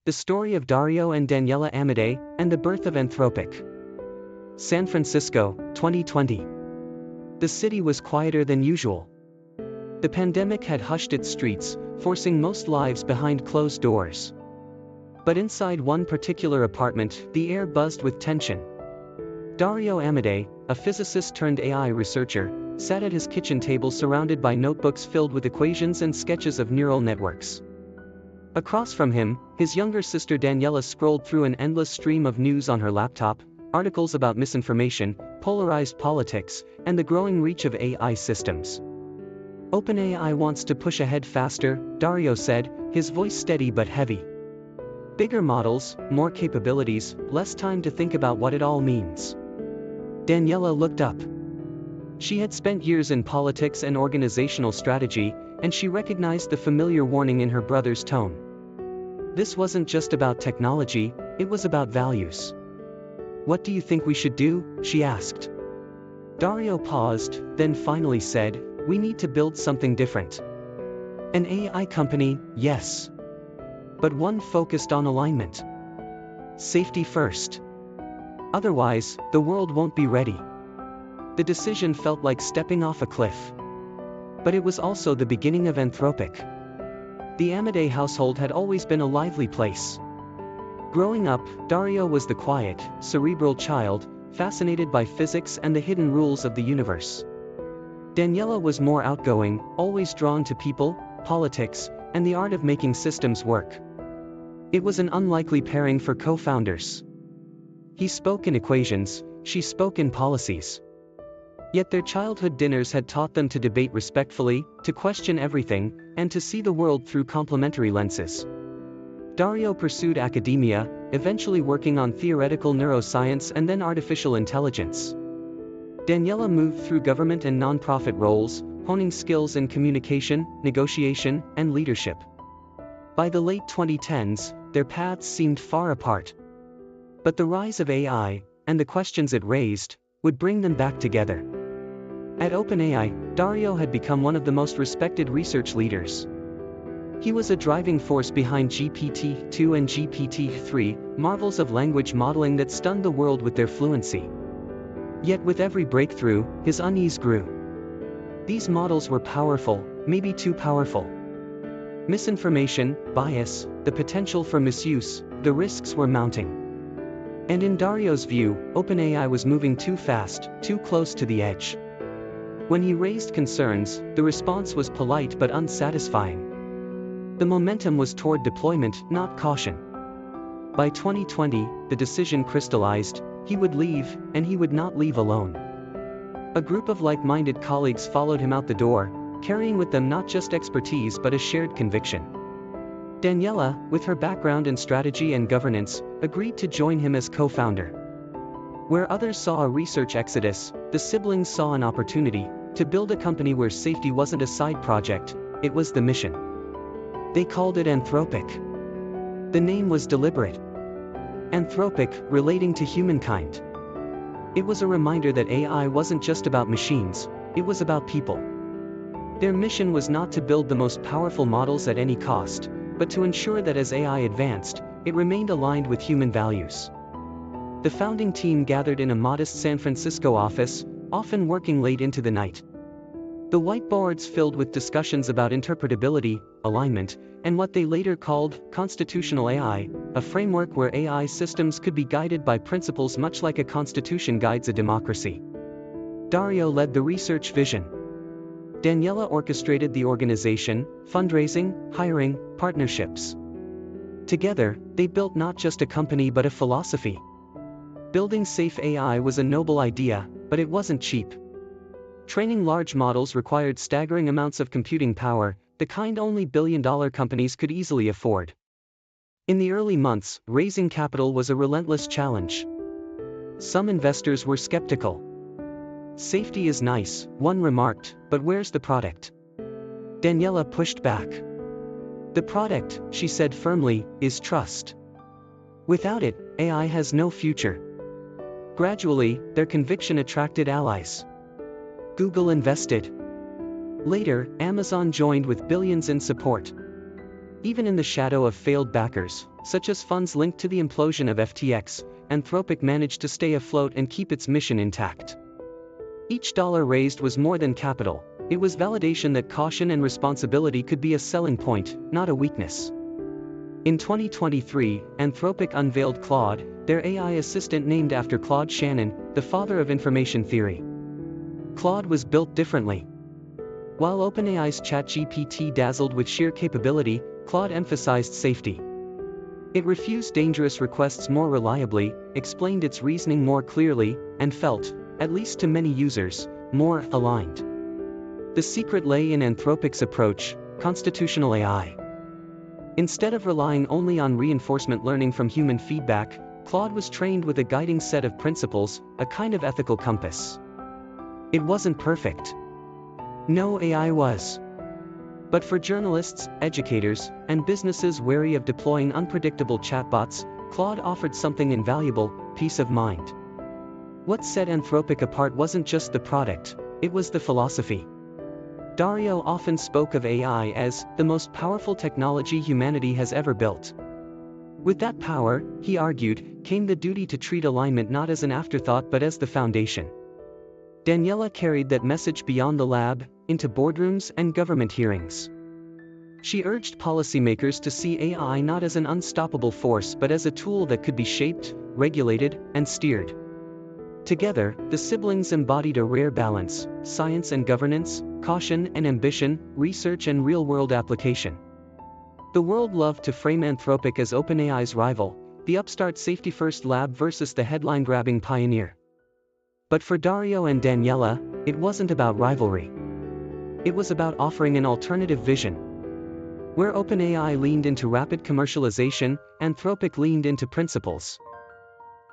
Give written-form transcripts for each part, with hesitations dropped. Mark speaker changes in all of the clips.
Speaker 1: The story of Dario and Daniela Amodei, and the birth of Anthropic. San Francisco, 2020. The city was quieter than usual. The pandemic had hushed its streets, forcing most lives behind closed doors. But inside one particular apartment, the air buzzed with tension. Dario Amodei, a physicist turned AI researcher, sat at his kitchen table surrounded by notebooks filled with equations and sketches of neural networks. Across from him, his younger sister Daniela scrolled through an endless stream of news on her laptop, articles about misinformation, polarized politics, and the growing reach of AI systems. OpenAI wants to push ahead faster, Dario said, his voice steady but heavy. Bigger models, more capabilities, less time to think about what it all means. Daniela looked up. She had spent years in politics and organizational strategy, and she recognized the familiar warning in her brother's tone. This wasn't just about technology, it was about values. "What do you think we should do?" she asked. Dario paused, then finally said, "We need to build something different. An AI company, yes. But one focused on alignment. Safety first. Otherwise, the world won't be ready." The decision felt like stepping off a cliff. But it was also the beginning of Anthropic. The Amodei household had always been a lively place. Growing up, Dario was the quiet, cerebral child, fascinated by physics and the hidden rules of the universe. Daniela was more outgoing, always drawn to people, politics, and the art of making systems work. It was an unlikely pairing for co-founders. He spoke in equations, she spoke in policies. Yet their childhood dinners had taught them to debate respectfully, to question everything, and to see the world through complementary lenses. Dario pursued academia, eventually working on theoretical neuroscience and then artificial intelligence. Daniela moved through government and nonprofit roles, honing skills in communication, negotiation, and leadership. By the late 2010s, their paths seemed far apart. But the rise of AI, and the questions it raised, would bring them back together. At OpenAI, Dario had become one of the most respected research leaders. He was a driving force behind GPT-2 and GPT-3, marvels of language modeling that stunned the world with their fluency. Yet with every breakthrough, his unease grew. These models were powerful, maybe too powerful. Misinformation, bias, the potential for misuse, the risks were mounting. And in Dario's view, OpenAI was moving too fast, too close to the edge. When he raised concerns, the response was polite but unsatisfying. The momentum was toward deployment, not caution. By 2020, the decision crystallized: he would leave, and he would not leave alone. A group of like-minded colleagues followed him out the door, carrying with them not just expertise but a shared conviction. Daniela, with her background in strategy and governance, agreed to join him as co-founder. Where others saw a research exodus, the siblings saw an opportunity to build a company where safety wasn't a side project, it was the mission. They called it Anthropic. The name was deliberate. Anthropic, relating to humankind. It was a reminder that AI wasn't just about machines, it was about people. Their mission was not to build the most powerful models at any cost, but to ensure that as AI advanced, it remained aligned with human values. The founding team gathered in a modest San Francisco office, often working late into the night. The whiteboards filled with discussions about interpretability, alignment, and what they later called constitutional AI, a framework where AI systems could be guided by principles much like a constitution guides a democracy. Dario led the research vision. Daniela orchestrated the organization, fundraising, hiring, partnerships. Together, they built not just a company but a philosophy. Building safe AI was a noble idea, but it wasn't cheap. Training large models required staggering amounts of computing power, the kind only billion-dollar companies could easily afford. In the early months, raising capital was a relentless challenge. Some investors were skeptical. "Safety is nice," one remarked, "but where's the product?" Daniela pushed back. "The product," she said firmly, "is trust. Without it, AI has no future." Gradually, their conviction attracted allies. Google invested. Later, Amazon joined with billions in support. Even in the shadow of failed backers, such as funds linked to the implosion of FTX, Anthropic managed to stay afloat and keep its mission intact. Each dollar raised was more than capital, it was validation that caution and responsibility could be a selling point, not a weakness. In 2023, Anthropic unveiled Claude, their AI assistant named after Claude Shannon, the father of information theory. Claude was built differently. While OpenAI's ChatGPT dazzled with sheer capability, Claude emphasized safety. It refused dangerous requests more reliably, explained its reasoning more clearly, and felt, at least to many users, more aligned. The secret lay in Anthropic's approach, constitutional AI. Instead of relying only on reinforcement learning from human feedback, Claude was trained with a guiding set of principles, a kind of ethical compass. It wasn't perfect. No AI was. But for journalists, educators, and businesses wary of deploying unpredictable chatbots, Claude offered something invaluable: peace of mind. What set Anthropic apart wasn't just the product, it was the philosophy. Dario often spoke of AI as the most powerful technology humanity has ever built. With that power, he argued, came the duty to treat alignment not as an afterthought but as the foundation. Daniela carried that message beyond the lab, into boardrooms and government hearings. She urged policymakers to see AI not as an unstoppable force but as a tool that could be shaped, regulated, and steered. Together, the siblings embodied a rare balance: science and governance, caution and ambition, research and real-world application. The world loved to frame Anthropic as OpenAI's rival, the upstart safety-first lab versus the headline-grabbing pioneer. But for Dario and Daniela, it wasn't about rivalry. It was about offering an alternative vision. Where OpenAI leaned into rapid commercialization, Anthropic leaned into principles.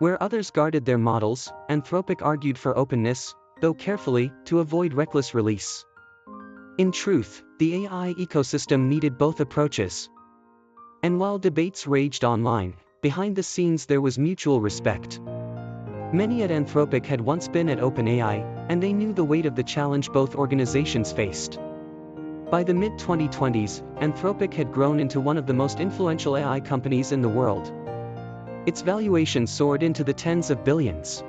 Speaker 1: Where others guarded their models, Anthropic argued for openness, though carefully, to avoid reckless release. In truth, the AI ecosystem needed both approaches. And while debates raged online, behind the scenes there was mutual respect. Many at Anthropic had once been at OpenAI, and they knew the weight of the challenge both organizations faced. By the mid-2020s, Anthropic had grown into one of the most influential AI companies in the world. Its valuation soared into the tens of billions.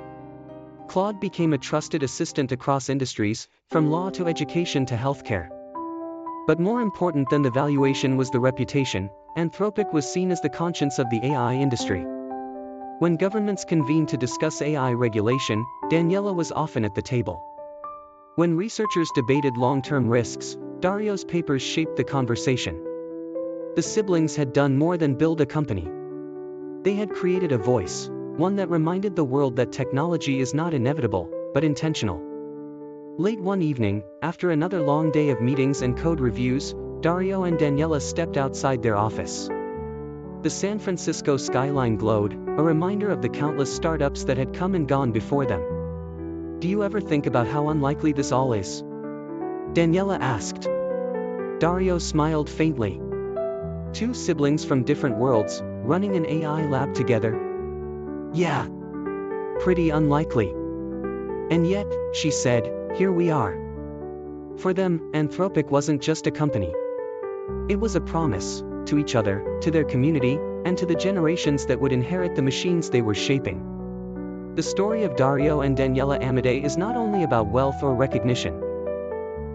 Speaker 1: Claude became a trusted assistant across industries, from law to education to healthcare. But more important than the valuation was the reputation. Anthropic was seen as the conscience of the AI industry. When governments convened to discuss AI regulation, Daniela was often at the table. When researchers debated long-term risks, Dario's papers shaped the conversation. The siblings had done more than build a company. They had created a voice, one that reminded the world that technology is not inevitable, but intentional. Late one evening, after another long day of meetings and code reviews, Dario and Daniela stepped outside their office. The San Francisco skyline glowed, a reminder of the countless startups that had come and gone before them. "Do you ever think about how unlikely this all is?" Daniela asked. Dario smiled faintly. Two siblings from different worlds, running an AI lab together? Yeah. Pretty unlikely. And yet, she said, here we are. For them, Anthropic wasn't just a company. It was a promise, to each other, to their community, and to the generations that would inherit the machines they were shaping. The story of Dario and Daniela Amodei is not only about wealth or recognition.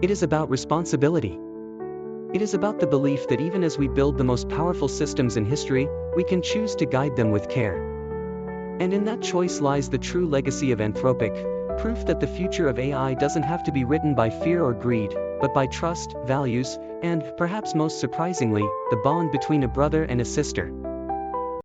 Speaker 1: It is about responsibility. It is about the belief that even as we build the most powerful systems in history, we can choose to guide them with care. And in that choice lies the true legacy of Anthropic, proof that the future of AI doesn't have to be written by fear or greed, but by trust, values, and, perhaps most surprisingly, the bond between a brother and a sister.